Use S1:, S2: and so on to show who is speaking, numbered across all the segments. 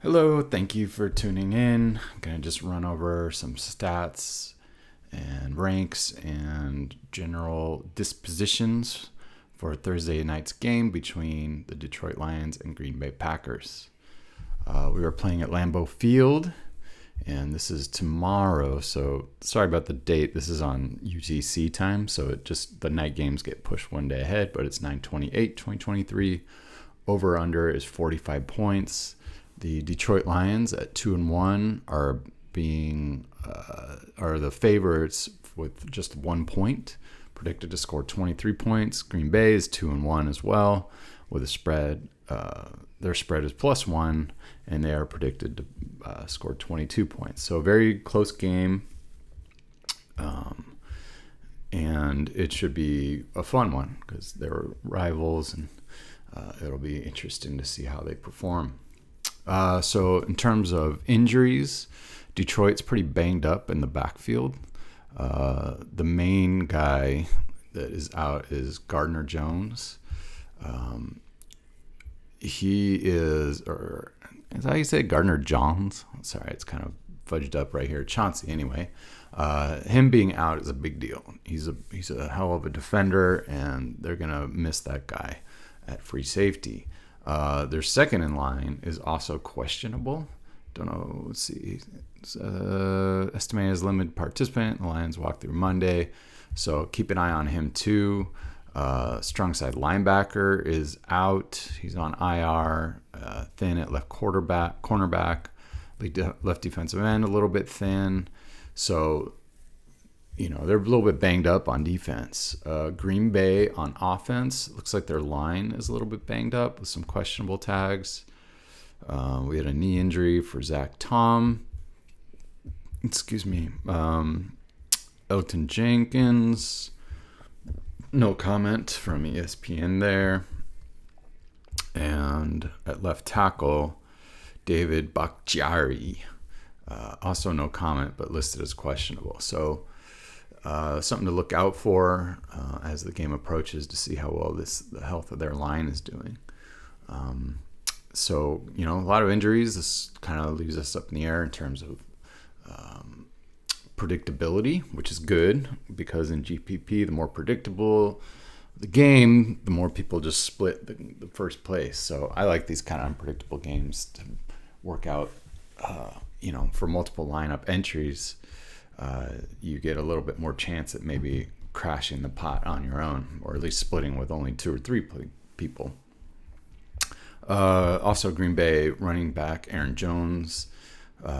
S1: Hello, thank you for tuning in. I'm going to just run over some stats and ranks and general dispositions for Thursday night's game between the Detroit Lions and Green Bay Packers. We are playing at Lambeau Field, and this is tomorrow. So sorry about the date. This is on UTC time, so the night games get pushed one day ahead, but it's 9/28/2023. Over under is 45 points. The Detroit Lions at 2-1 are the favorites with just 1 point, predicted to score 23 points. Green Bay is 2-1 as well, with a spread. Their spread is +1, and they are predicted to score 22 points. So a very close game, and it should be a fun one because they're rivals, and it'll be interesting to see how they perform. So in terms of injuries, Detroit's pretty banged up in the backfield. The main guy that is out is Gardner Jones. He is, or is that how you say Gardner Johns? Sorry, it's kind of fudged up right here. Chauncey, anyway. Him being out is a big deal. He's a hell of a defender, and they're gonna miss that guy at free safety. Their second in line is also questionable. Don't know. Let's see. Estimated as limited participant. The Lions walk through Monday, so keep an eye on him too. Strong side linebacker is out. He's on IR. Thin at left cornerback. Left defensive end a little bit thin. So they're a little bit banged up on defense. Green Bay on offense, looks like their line is a little bit banged up with some questionable tags. We had a knee injury for Zach Tom. Elton Jenkins. No comment from ESPN there. And at left tackle, David Bakhtiari. Also no comment, but listed as questionable. So something to look out for as the game approaches to see how well the health of their line is doing. So a lot of injuries. This kind of leaves us up in the air in terms of predictability, which is good because in GPP, the more predictable the game, the more people just split the first place. So I like these kind of unpredictable games to work out. For multiple lineup entries, you get a little bit more chance at maybe crashing the pot on your own, or at least splitting with only 2 or 3 people. Also, Green Bay running back Aaron Jones.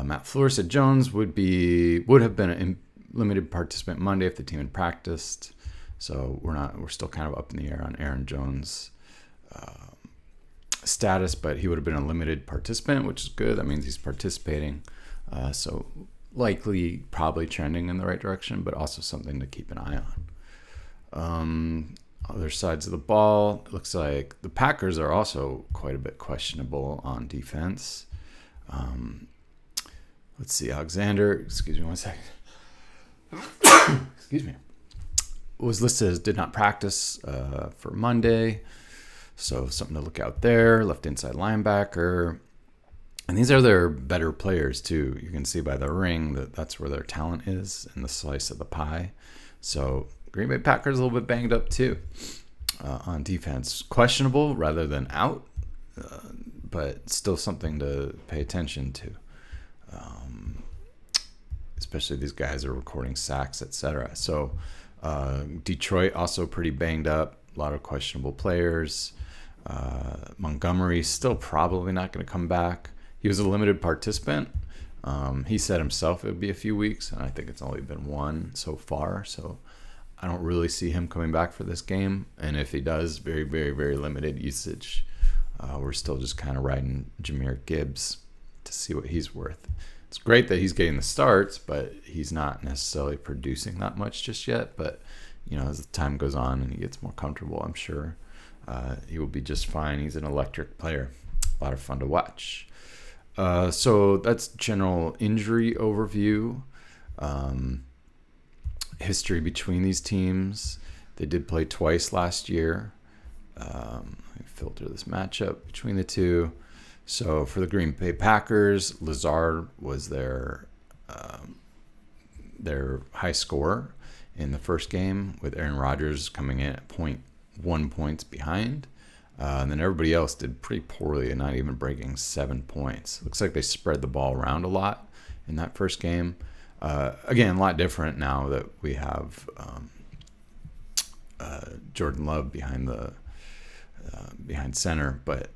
S1: Matt Fleur said Jones would have been a limited participant Monday if the team had practiced. So we're still kind of up in the air on Aaron Jones' status, but he would have been a limited participant, which is good. That means he's participating. So likely probably trending in the right direction, but also something to keep an eye on. Other sides of the ball, it looks like the Packers are also quite a bit questionable on defense. Let's see, Alexander, excuse me one second. Excuse me. Was listed as did not practice for Monday. So something to look out there. Left inside linebacker. And these are their better players too. You can see by the ring that's where their talent is in the slice of the pie. So Green Bay Packers a little bit banged up too on defense. Questionable rather than out, but still something to pay attention to. Especially these guys are recording sacks, etc. So Detroit also pretty banged up. A lot of questionable players. Montgomery still probably not going to come back. He was a limited participant. He said himself it would be a few weeks, and I think it's only been one so far. So I don't really see him coming back for this game. And if he does, very, very, very limited usage. We're still just kind of riding Jahmyr Gibbs to see what he's worth. It's great that he's getting the starts, but he's not necessarily producing that much just yet. But, as the time goes on and he gets more comfortable, I'm sure he will be just fine. He's an electric player. A lot of fun to watch. So that's general injury overview. History between these teams. They did play twice last year. Let me filter this matchup between the two. So for the Green Bay Packers, Lazard was their high scorer in the first game, with Aaron Rodgers coming in at 0.1 points behind. And then everybody else did pretty poorly and not even breaking 7 points. Looks like they spread the ball around a lot in that first game. Again, a lot different now that we have Jordan Love behind center, but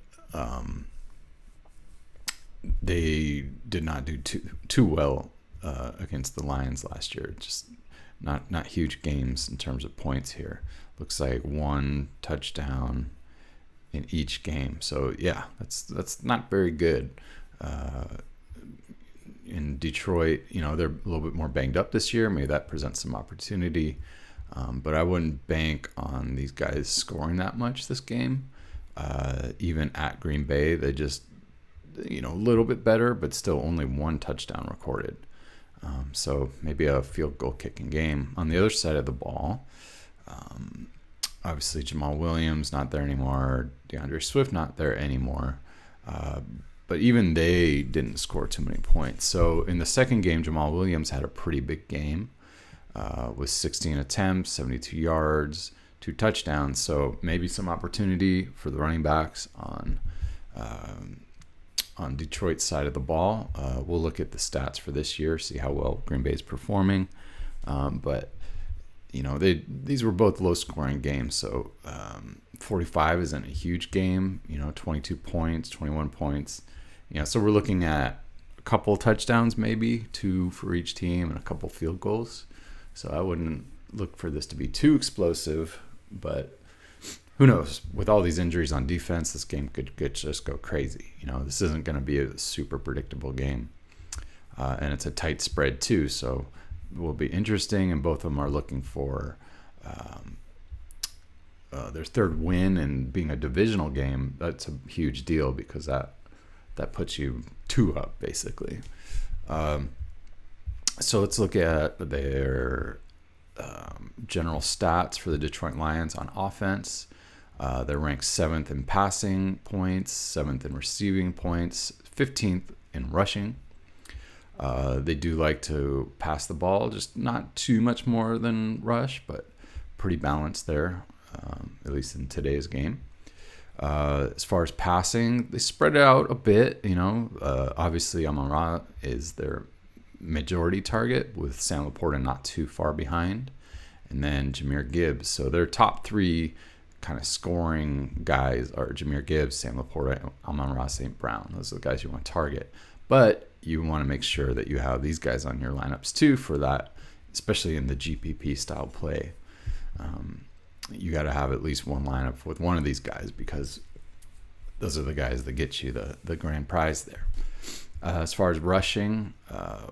S1: they did not do too well against the Lions last year. Just not huge games in terms of points here. Looks like 1 touchdown in each game. So yeah, that's not very good. In Detroit, they're a little bit more banged up this year. Maybe that presents some opportunity. But I wouldn't bank on these guys scoring that much this game. Even at Green Bay, they just, a little bit better, but still only 1 touchdown recorded. So maybe a field goal kicking game. On the other side of the ball, obviously Jamal Williams not there anymore. DeAndre Swift not there anymore. But even they didn't score too many points. So in the second game, Jamal Williams had a pretty big game with 16 attempts, 72 yards, 2 touchdowns. So maybe some opportunity for the running backs on Detroit's side of the ball. We'll look at the stats for this year, see how well Green Bay is performing. But these were both low-scoring games. So 45 isn't a huge game. 22 points, 21 points. So we're looking at a couple touchdowns, maybe 2 for each team, and a couple field goals. So I wouldn't look for this to be too explosive, but who knows? With all these injuries on defense, this game could just go crazy. This isn't going to be a super predictable game. And it's a tight spread too, so it will be interesting, and both of them are looking for their third win, and being a divisional game, that's a huge deal because that puts you 2 up, basically. So let's look at their general stats for the Detroit Lions on offense. They're ranked 7th in passing points, 7th in receiving points, 15th in rushing. They do like to pass the ball, just not too much more than rush, but pretty balanced there, at least in today's game. As far as passing, they spread it out a bit. Obviously Amon-Ra is their majority target, with Sam Laporta not too far behind, and then Jahmyr Gibbs. So their top 3 kind of scoring guys are Jahmyr Gibbs, Sam Laporta, and Amon-Ra St. Brown. Those are the guys you want to target. But you want to make sure that you have these guys on your lineups too for that, especially in the GPP style play. You got to have at least one lineup with one of these guys, because those are the guys that get you the grand prize there. As far as rushing,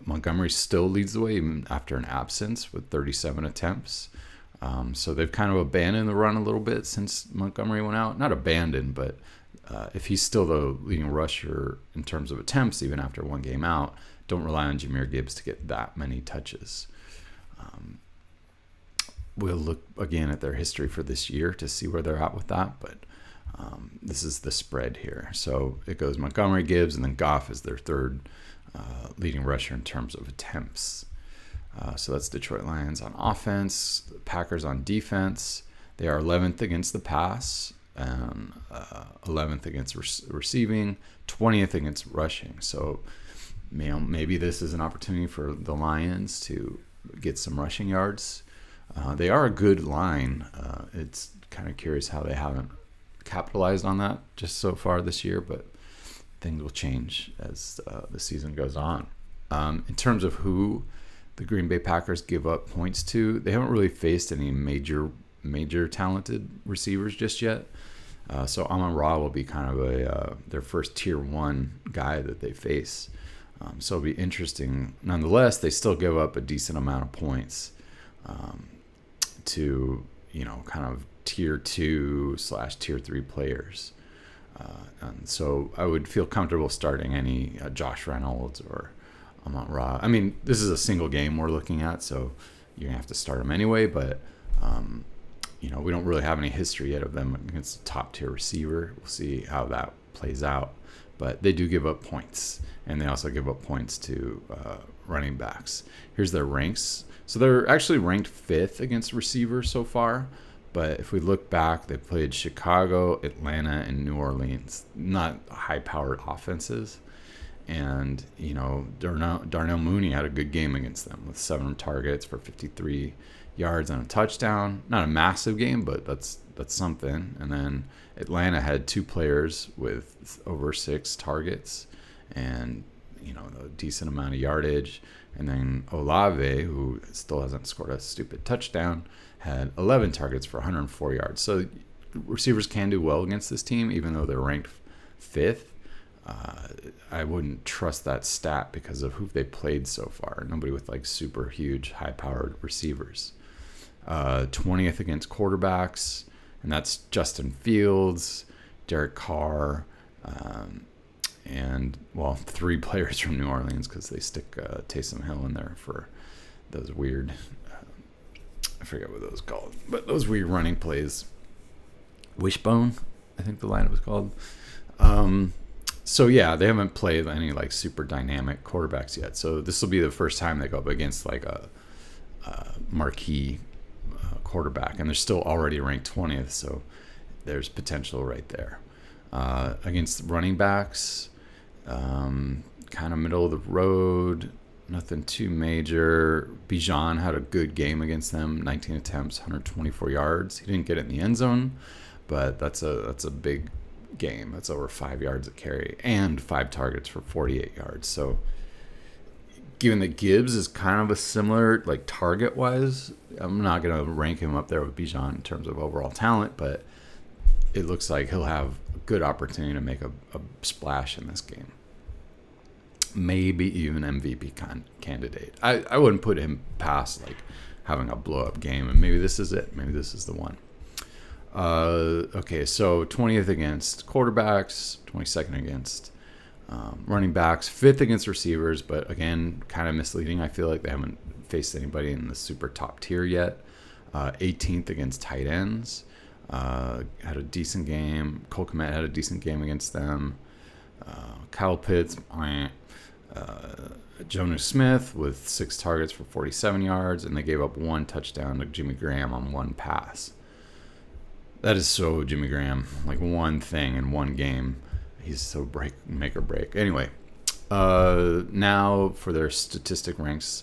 S1: Montgomery still leads the way even after an absence with 37 attempts. So they've kind of abandoned the run a little bit since Montgomery went out. Not abandoned, but if he's still the leading rusher in terms of attempts, even after 1 game out, don't rely on Jahmyr Gibbs to get that many touches. We'll look again at their history for this year to see where they're at with that, but this is the spread here. So it goes Montgomery, Gibbs, and then Goff is their third leading rusher in terms of attempts. So that's Detroit Lions on offense. The Packers on defense. They are 11th against the pass, and 11th against receiving, 20th against rushing. So maybe this is an opportunity for the Lions to get some rushing yards. They are a good line. It's kind of curious how they haven't capitalized on that just so far this year, but things will change as the season goes on. In terms of who the Green Bay Packers give up points to, they haven't really faced any major talented receivers just yet. So Amon-Ra will be kind of their first tier 1 guy that they face. So it'll be interesting. Nonetheless, they still give up a decent amount of points to kind of tier 2/tier 3 players. And so I would feel comfortable starting any Josh Reynolds or Amon-Ra. I mean, this is a single game we're looking at, so you're going to have to start them anyway, but we don't really have any history yet of them against a top-tier receiver. We'll see how that plays out. but they do give up points, and they also give up points to running backs. Here's their ranks. So they're actually ranked 5th against receivers so far. But if we look back, they played Chicago, Atlanta, and New Orleans. Not high-powered offenses. And, you know, Darnell Mooney had a good game against them with 7 targets for 53 yards and a touchdown. Not a massive game, but that's something. And then Atlanta had 2 players with over 6 targets and, you know, a decent amount of yardage. And then Olave, who still hasn't scored a stupid touchdown, had 11 targets for 104 yards. So receivers can do well against this team, even though they're ranked 5th. I wouldn't trust that stat because of who they played so far. Nobody with like super huge, high-powered receivers. 20th against quarterbacks, and that's Justin Fields, Derek Carr, and, well, 3 players from New Orleans because they stick Taysom Hill in there for those weird, I forget what those called, but those weird running plays. Wishbone, I think the lineup was called. So, yeah, they haven't played any, like, super dynamic quarterbacks yet. So this will be the first time they go up against, like, a marquee quarterback. And they're still already ranked 20th, so there's potential right there. Against running backs, kind of middle of the road, nothing too major. Bijan had a good game against them, 19 attempts, 124 yards. He didn't get it in the end zone, but that's a big game. That's over 5 yards a carry and 5 targets for 48 yards. So given that Gibbs is kind of a similar, like, target-wise, I'm not going to rank him up there with Bijan in terms of overall talent, but it looks like he'll have a good opportunity to make a splash in this game. Maybe even MVP candidate. I wouldn't put him past, like, having a blow-up game, and maybe this is it. Maybe this is the one. Okay, so 20th against quarterbacks, 22nd against running backs, 5th against receivers, but again, kind of misleading. I feel like they haven't faced anybody in the super top tier yet. 18th against tight ends. Had a decent game. Cole Kmet had a decent game against them. Kyle Pitts, Jonnu Smith with 6 targets for 47 yards, and they gave up 1 touchdown to Jimmy Graham on 1 pass. That is so Jimmy Graham. Like, one thing in one game. He's so make or break. Anyway, now for their statistic ranks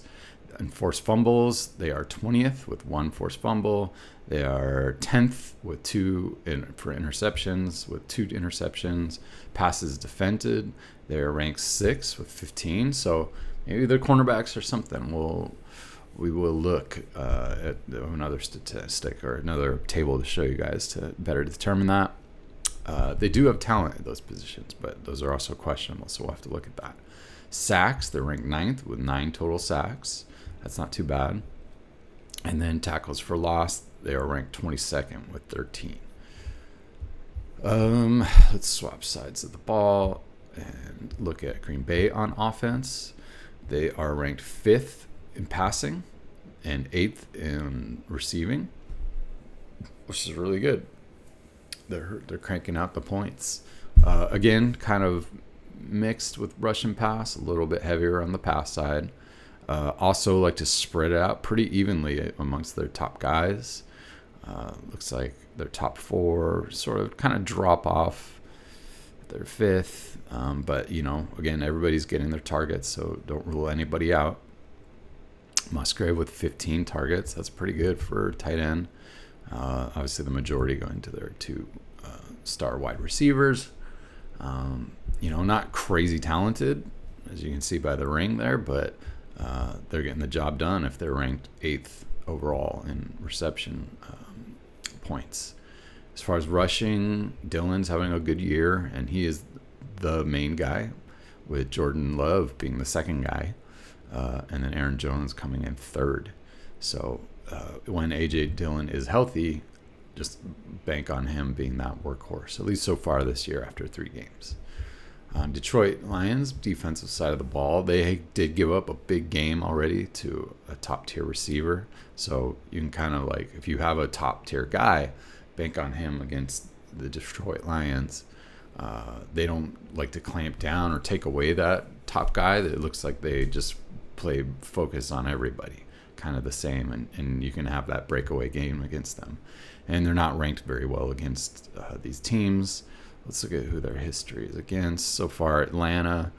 S1: and forced fumbles, they are 20th with 1 forced fumble. They are 10th with 2 for interceptions, with 2 interceptions. Passes defended, they are ranked 6th with 15. So maybe their cornerbacks or something. We will look at another statistic or another table to show you guys to better determine that. They do have talent at those positions, but those are also questionable, so we'll have to look at that. Sacks, they're ranked 9th with 9 total sacks. That's not too bad. And then tackles for loss, they are ranked 22nd with 13. Let's swap sides of the ball and look at Green Bay on offense. They are ranked 5th in passing and 8th in receiving, which is really good. They're cranking out the points. Again, kind of mixed with rush and pass, a little bit heavier on the pass side. Also like to spread it out pretty evenly amongst their top guys. Looks like their top 4 sort of kind of drop off. They're 5th, but, you know, again, everybody's getting their targets, so don't rule anybody out. Musgrave with 15 targets. That's pretty good for tight end. Obviously, the majority going to their 2 star wide receivers. You know, not crazy talented, as you can see by the ring there, but they're getting the job done if they're ranked 8th overall in reception points. As far as rushing, Dylan's having a good year, and he is the main guy, with Jordan Love being the second guy. And then Aaron Jones coming in 3rd. So when A.J. Dillon is healthy, just bank on him being that workhorse, at least so far this year after 3 games. Detroit Lions, defensive side of the ball, they did give up a big game already to a top-tier receiver. So you can kind of, like, if you have a top-tier guy, bank on him against the Detroit Lions. They don't like to clamp down or take away that top guy. It looks like they just play focus on everybody, kind of the same, and you can have that breakaway game against them. And they're not ranked very well against these teams. Let's look at who their history is against. So far, Atlanta,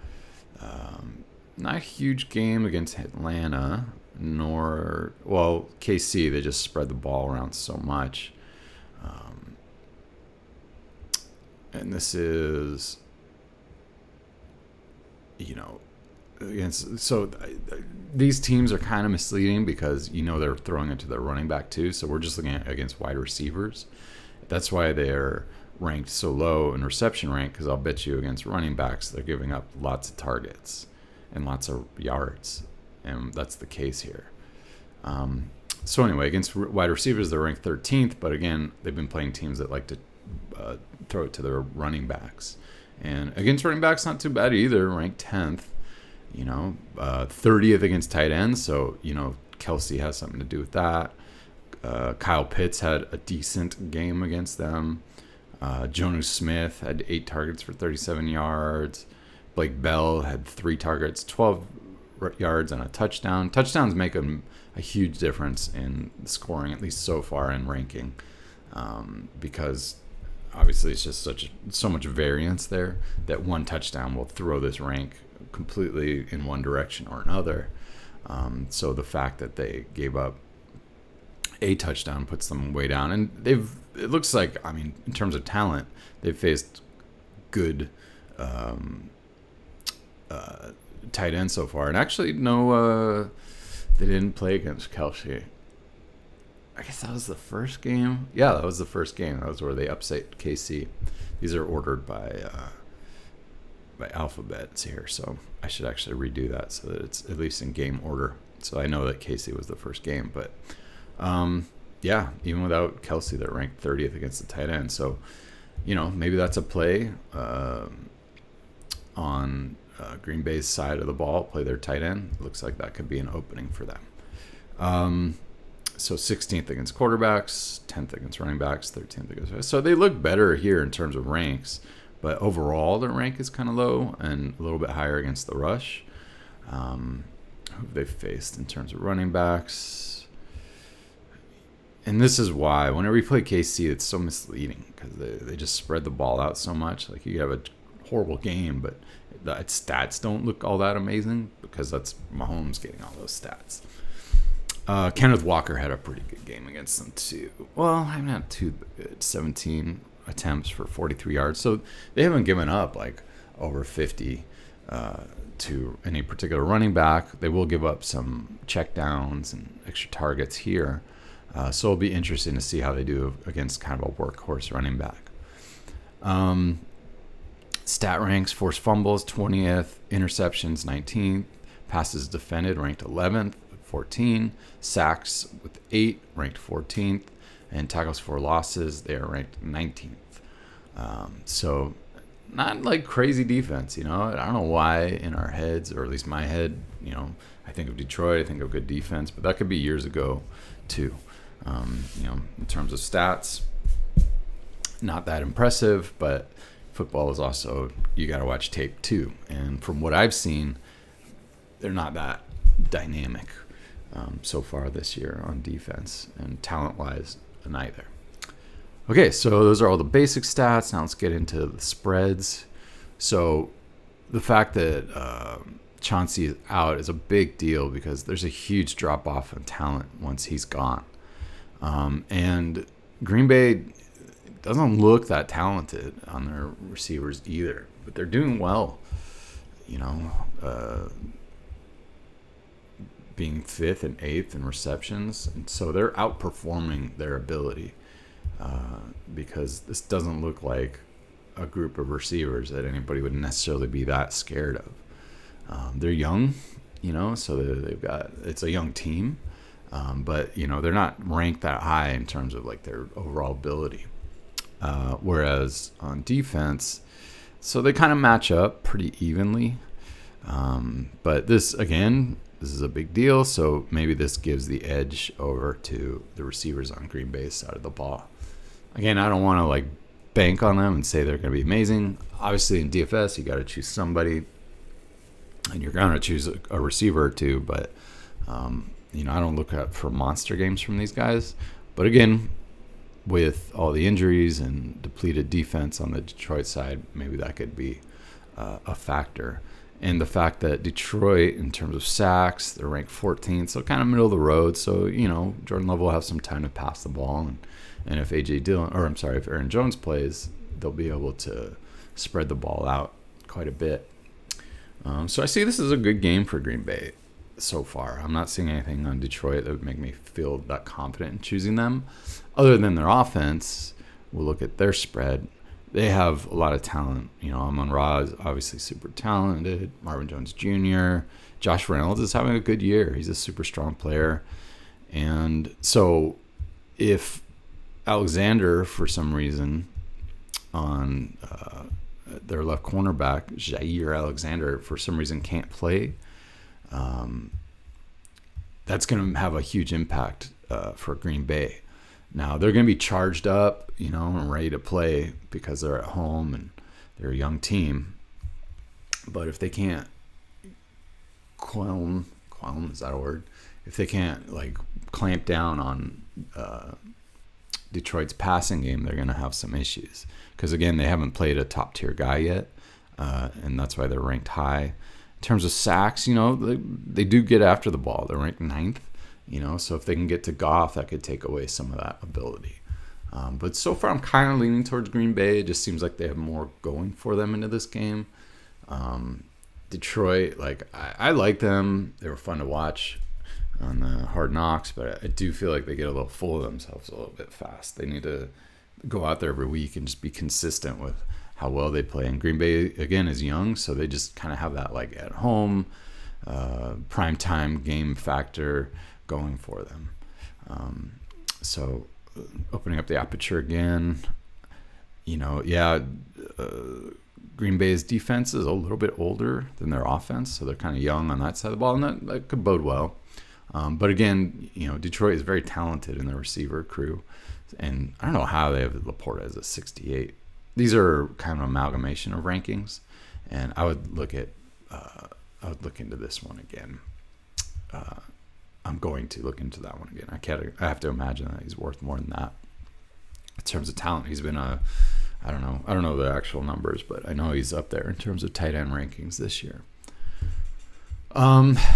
S1: not a huge game against Atlanta, nor, well, KC, they just spread the ball around so much. And this is, against, so these teams are kind of misleading because they're throwing it to their running back too. So we're just looking at against wide receivers. That's why they're ranked so low in reception rank, because I'll bet you against running backs they're giving up lots of targets and lots of yards, and that's the case here. So anyway, against wide receivers they're ranked 13th, but again they've been playing teams that like to throw it to their running backs. And against running backs, not too bad either, ranked 10th. 30th against tight ends, so Kelsey has something to do with that. Kyle Pitts had a decent game against them. Jonnu Smith had 8 targets for 37 yards. Blake Bell had 3 targets, 12 yards, and a touchdown. Touchdowns make a huge difference in scoring, at least so far in ranking, because obviously it's just so much variance there that one touchdown will throw this rank completely in one direction or another. So the fact that they gave up a touchdown puts them way down, and it looks like, in terms of talent, they've faced good tight ends so far. And actually, no, they didn't play against Kelsey. I guess that was the first game. Yeah, that was the first game. That was where they upset KC. These are ordered by alphabets here, so I should actually redo that so that it's at least in game order. So I know that KC was the first game, but yeah, even without Kelsey, they're ranked 30th against the tight end. So, maybe that's a play on Green Bay's side of the ball, play their tight end. Looks like that could be an opening for them. So 16th against quarterbacks, 10th against running backs, 13th against. So they look better here in terms of ranks, but overall their rank is kind of low and a little bit higher against the rush. Who have they faced in terms of running backs? And this is why whenever you play KC, it's so misleading because they just spread the ball out so much. Like you have a horrible game, but the stats don't look all that amazing because that's Mahomes getting all those stats. Kenneth Walker had a pretty good game against them too. Well, I'm not too good. 17 attempts for 43 yards. So they haven't given up like over 50 to any particular running back. They will give up some checkdowns and extra targets here. So it'll be interesting to see how they do against kind of a workhorse running back. Stat ranks: forced fumbles 20th, interceptions 19th, passes defended ranked 11th, 14, sacks with 8 ranked 14th, and tackles for losses they are ranked 19th. So not like crazy defense, I don't know why in our heads, or at least my head, I think of Detroit, I think of good defense, but that could be years ago too. In terms of stats, not that impressive, but football is also, you got to watch tape too. And from what I've seen, they're not that dynamic so far this year on defense, and talent-wise, neither. Okay, so those are all the basic stats. Now let's get into the spreads. So the fact that Chauncey is out is a big deal because there's a huge drop-off in talent once he's gone. And Green Bay doesn't look that talented on their receivers either, but they're doing well, being 5th and 8th in receptions. And so they're outperforming their ability because this doesn't look like a group of receivers that anybody would necessarily be that scared of. They're young, so they've got, it's a young team, but, they're not ranked that high in terms of like their overall ability. Whereas on defense, so they kind of match up pretty evenly. But this is a big deal. So maybe this gives the edge over to the receivers on Green Bay's side of the ball. Again, I don't want to like bank on them and say they're going to be amazing. Obviously, in DFS, you got to choose somebody, and you're going to choose a receiver or two. But I don't look out for monster games from these guys. But again, with all the injuries and depleted defense on the Detroit side, maybe that could be a factor. And the fact that Detroit, in terms of sacks, they're ranked 14th, so kind of middle of the road. So, Jordan Love will have some time to pass the ball. And if if Aaron Jones plays, they'll be able to spread the ball out quite a bit. So I see this is a good game for Green Bay so far. I'm not seeing anything on Detroit that would make me feel that confident in choosing them. Other than their offense, we'll look at their spread. They have a lot of talent. Amon-Ra is obviously super talented. Marvin Jones Jr. Josh Reynolds is having a good year. He's a super strong player. And so if Alexander, for some reason, on their left cornerback, Jair Alexander, for some reason can't play, that's going to have a huge impact for Green Bay. Now, they're going to be charged up, and ready to play because they're at home and they're a young team. But if they can't is that a word? If they can't, clamp down on Detroit's passing game, they're going to have some issues. Because, again, they haven't played a top-tier guy yet, and that's why they're ranked high. In terms of sacks, they do get after the ball. They're ranked 9th. So if they can get to Goff, that could take away some of that ability. But so far, I'm kind of leaning towards Green Bay. It just seems like they have more going for them into this game. Detroit, I like them. They were fun to watch on the Hard Knocks, but I do feel like they get a little full of themselves a little bit fast. They need to go out there every week and just be consistent with how well they play. And Green Bay, again, is young, so they just kind of have that at home primetime game factor going for them. So opening up the aperture again, Green Bay's defense is a little bit older than their offense, so they're kind of young on that side of the ball, and that could bode well. But again, Detroit is very talented in their receiver crew, and I don't know how they have Laporta as a 68. These are kind of an amalgamation of rankings, and I would look into this one again. I'm going to look into that one again. I have to imagine that he's worth more than that. In terms of talent, he's been I don't know the actual numbers, but I know he's up there in terms of tight end rankings this year.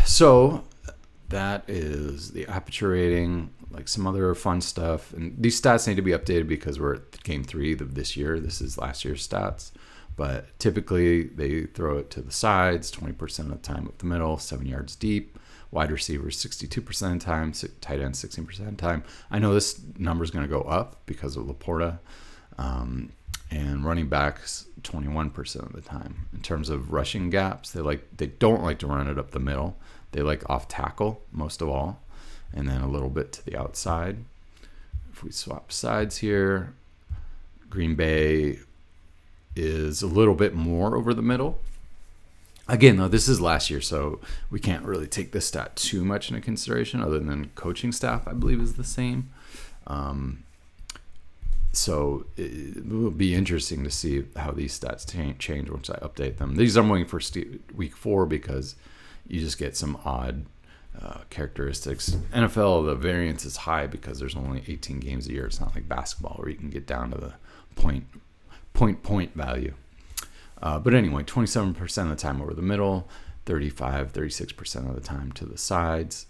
S1: So that is the aperture rating, some other fun stuff. And these stats need to be updated because we're at game 3 of this year. This is last year's stats. But typically they throw it to the sides 20% of the time up the middle, 7 yards deep. Wide receivers 62% of the time, tight ends 16% of the time. I know this number is going to go up because of Laporta, and running backs 21% of the time. In terms of rushing gaps, they don't like to run it up the middle. They like off tackle most of all, and then a little bit to the outside. If we swap sides here, Green Bay is a little bit more over the middle. Again, though, this is last year, so we can't really take this stat too much into consideration, other than coaching staff, I believe, is the same. So it will be interesting to see how these stats change once I update them. These I'm waiting for week 4 because you just get some odd characteristics. NFL, the variance is high because there's only 18 games a year. It's not like basketball where you can get down to the point value. But anyway, 27% of the time over the middle, 36% of the time to the sides,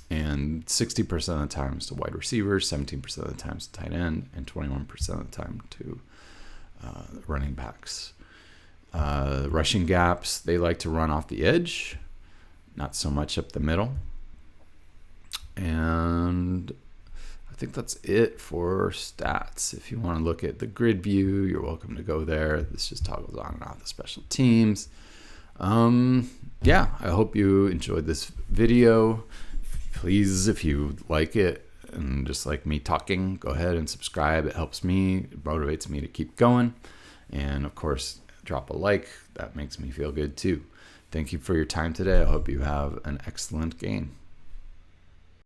S1: and 60% of the times to wide receivers, 17% of the times to tight end, and 21% of the time to running backs. Rushing gaps, they like to run off the edge, not so much up the middle. And I think that's it for stats. If you want to look at the grid view, you're welcome to go there. This just toggles on and off the special teams. I hope you enjoyed this video. Please, if you like it and just like me talking, go ahead and subscribe. It helps me. It motivates me to keep going. And of course, drop a like. That makes me feel good too. Thank you for your time today. I hope you have an excellent game.